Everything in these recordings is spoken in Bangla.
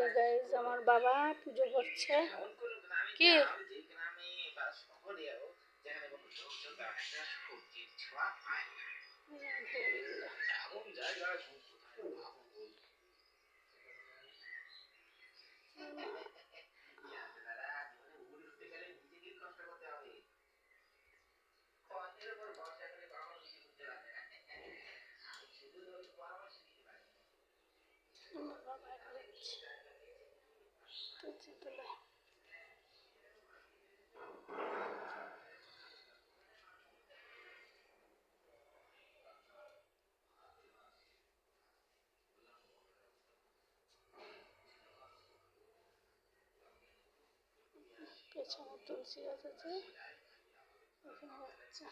যে গাইজ আমার বাবা পুজো করছে। কি পেছনে তুলসী গাছ আছে, এখানে হচ্ছে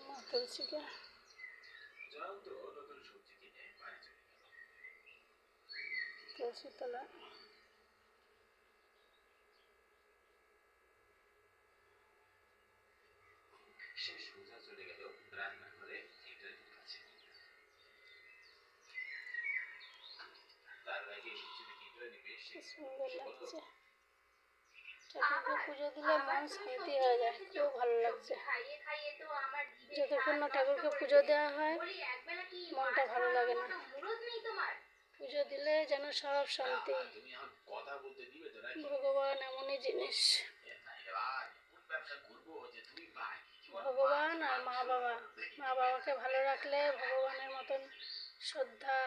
মা তুলসীকে তুলসী তলা সুন্দর লাগছে। ঠাকুরকে পুজো দিলে মন শান্তি হয়ে যায়, খুব ভালো লাগছে। যতক্ষণ না ঠাকুরকে পুজো দেওয়া হয় মনটা ভালো লাগে না, পুজো দিলে যেন সব শান্তি। ভগবান এমনই জিনিস, ভগবান আর মা বাবাকে ভালো রাখলে ভগবানের মতন শ্রদ্ধা,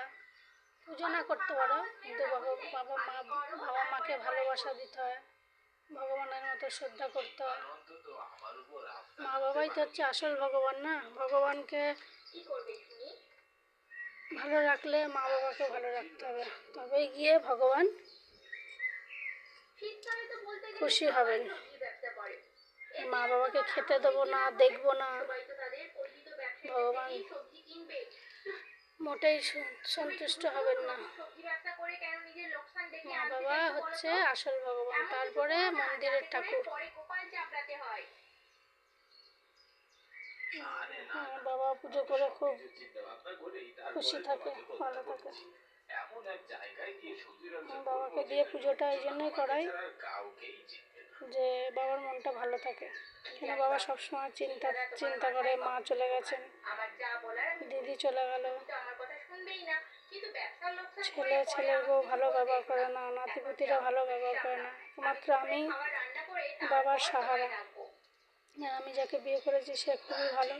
পুজো না করতে পারো কিন্তু বাবা মাকে ভালোবাসা দিতে হয়, ভগবানের মতো শ্রদ্ধা করতে হয়। মা বাবাই তো হচ্ছে আসল ভগবান না, ভগবানকে ভালো রাখলে মা বাবাকে ভালো রাখতে হবে, তবেই গিয়ে ভগবান খুশি হবেন। মা বাবাকে খেতে দেবো না, দেখবো না, ভগবান মোটেই সন্তুষ্ট হবেন না। মা বাবা হচ্ছে আসল ভগবান, তারপরে মন্দিরের ঠাকুর। আমার বাবা পুজো করে খুব খুশি থাকে, ভালো থাকে। বাবাকে দিয়ে পুজোটা এই জন্যই করাই যে বাবার মনটা ভালো থাকে। কেন বাবা সবসময় চিন্তা করে, মা চলে গেছেন, দিদি চলে গেল, ছেলের বউ ভালো ব্যবহার করে না, নাতিপুতিরা ভালো ব্যবহার করে না, একমাত্র আমি বাবার সাহারা। আমি যাকে বিয়ে করেছি সে খুবই ভালো,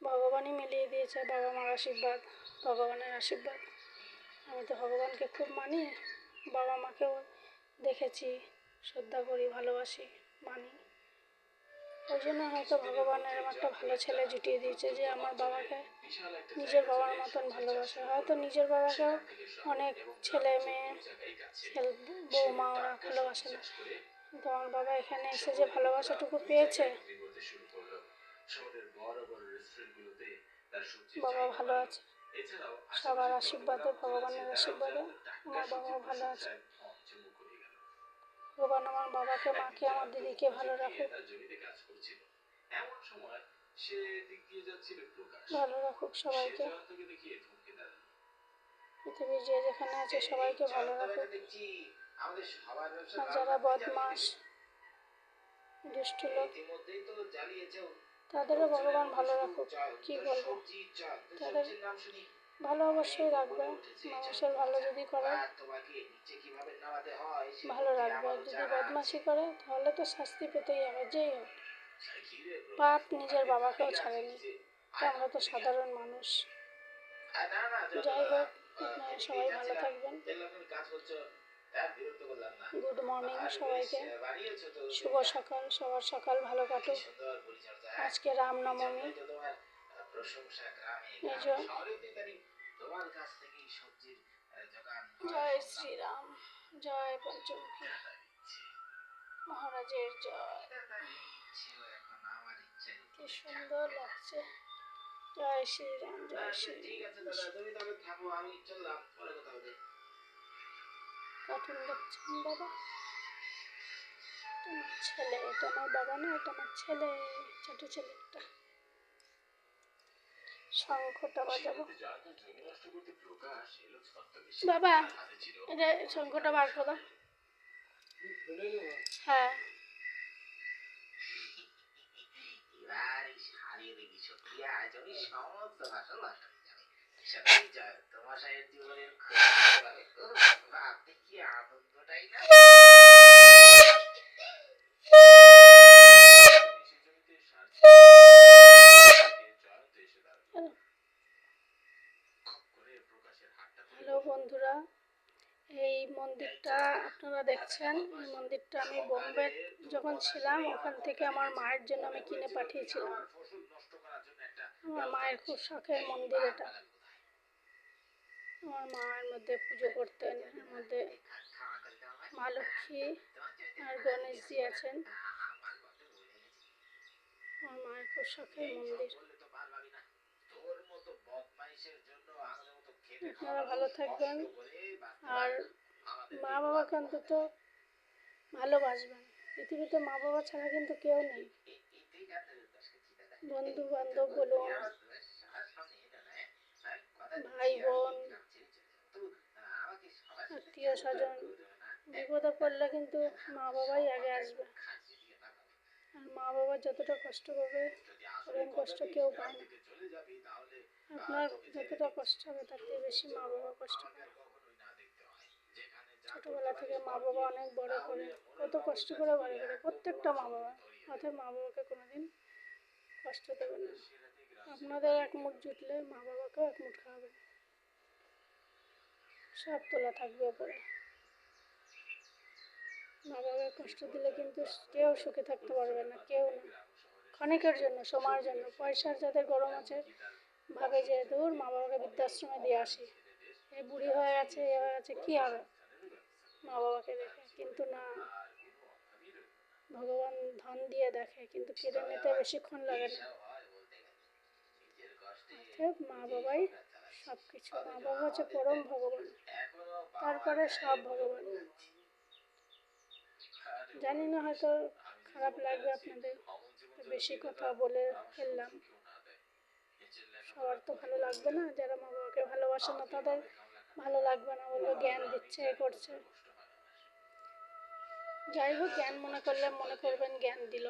ভগবানই মিলিয়ে দিয়েছে, বাবা মার আশীর্বাদ, ভগবানের আশীর্বাদ। আমি তো ভগবানকে খুব মানি, বাবা মাকেও দেখেছি, শ্রদ্ধা করি, ভালোবাসি, মানি। ওই জন্য হয়তো ভগবানের একটা ভালো ছেলে জুটিয়ে দিয়েছে যে আমার বাবাকে নিজের বাবার মতন ভালোবাসে। হয়তো নিজের বাবাকেও অনেক ছেলে মেয়ে বৌমা ওরা ভালোবাসে না, কিন্তু আমার বাবা এখানে এসে যে ভালোবাসাটুকু পেয়েছে, বাবা ভালো আছে, সবার আশীর্বাদে, ভগবানের আশীর্বাদে আমার বাবাও ভালো আছে। ভগবান আমার বাবাকে, মাকে, আমার দিদিকে ভালো রাখুক, ভালো রাখুক সবাইকে, পৃথিবীর যে যেখানে আছে সবাইকে ভালো রাখুক। আর যারা বদমাস দুষ্ট লোক তাদেরও ভগবান ভালো রাখুক। কি বলবো, তাদের ভালো অবশ্যই রাখবে, মানুষের ভালো যদি করে ভালো রাখবে, যদি বদমাশি করে তাহলে তো শাস্তি পেতেই হবে, যেই হোক। পাপ নিজের বাবাকেও ছাড়েনি, তো আমরা তো সাধারণ মানুষ। যাই হোক, আপনারা সবাই ভালো থাকবেন। গুড মর্নিং সবাইকে, শুভ সকাল, সবার সকাল ভালো কাটুক। আজকে রামনবমী, জয় শ্রীরাম, জয় পঞ্চমুখী মহারাজের জয়। কি সুন্দর লাগছে, জয় শ্রীরাম, জয় কার্টুন দেখছেন বাবা? তোমার ছেলে, এটা আমার বাবা না, এটা আমার ছেলে, ছোট ছেলে একটা। শঙ্খটা বাজাবো। বাবা, এটা শঙ্খটা বার করো। হ্যাঁ, হ্যালো বন্ধুরা, এই মন্দিরটা আপনারা দেখছেন। এই মন্দিরটা আমি বোম্বে যখন ছিলাম ওখান থেকে আমার মায়ের জন্য আমি কিনে পাঠিয়েছিলাম। আমার মায়ের খুব শখের মন্দির এটা। আমার মায়ের মধ্যে পুজো করতেন। এর মধ্যে মা লক্ষ্মী আর গণেশজি আছেন। আমার মায়ের খুব শখের মন্দির। আপনারা ভালো থাকবেন আর মা বাবাকে অন্তত ভালোবাসবেন। পৃথিবীতে মা বাবা ছাড়া কিন্তু কেউ নেই। বন্ধু বান্ধব বলুন, ভাই বোন, আত্মীয় স্বজন, বিপদে পড়লে কিন্তু মা বাবাই আগে আসবে। আর মা বাবা যতটা কষ্ট পাবে ওরকম কষ্ট কেউ পায় না। আপনার যতটা কষ্ট হবে তার থেকে বেশি মা বাবা কষ্ট পায়। ছোটোবেলা থেকে মা বাবা অনেক বড় করে, কত কষ্ট করে বড় করে প্রত্যেকটা মা বাবা। অর্থাৎ মা বাবাকে কোনোদিন কষ্ট দেবেন না। আপনাদের এক মুঠ জুটলে মা বাবাকেও এক মুঠ খাওয়াবেন। সব তোলা থাকবে ওপরে। মা বাবার কষ্ট দিলে কিন্তু কেউ সুখে থাকতে পারবে না, কেউ না। ক্ষণিকের জন্য, সময়ের জন্য। পয়সার যাদের গরম আছে ভাবে যে দূর মা বাবাকে বৃদ্ধাশ্রমে দিয়ে আসি, এ বুড়ি হয়ে গেছে, এ হয়ে গেছে, কী হবে মা বাবাকে দেখে। কিন্তু না, ভগবান ধন দিয়ে দেখে, কিন্তু কেড়ে নিতে বেশিক্ষণ লাগে না। অর্থাৎ মা বাবাই সব কিছু। মা বাবা হচ্ছে পরম ভগবান, তারপরে সব ভগবান। জানি না, হয়তো খারাপ লাগবে আপনাদের, বেশি কথা বলে ফেললাম। সবার তো ভালো লাগবে না, যারা মা বাবাকে ভালোবাসে না তাদের ভালো লাগবে না, বলবে জ্ঞান দিচ্ছে, এ করছে। যাই হোক, জ্ঞান মনে করলে মনে করবেন জ্ঞান দিল।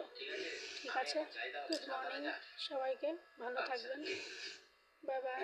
ঠিক আছে, গুড মর্নিং সবাইকে, ভালো থাকবেন, বাই বাই।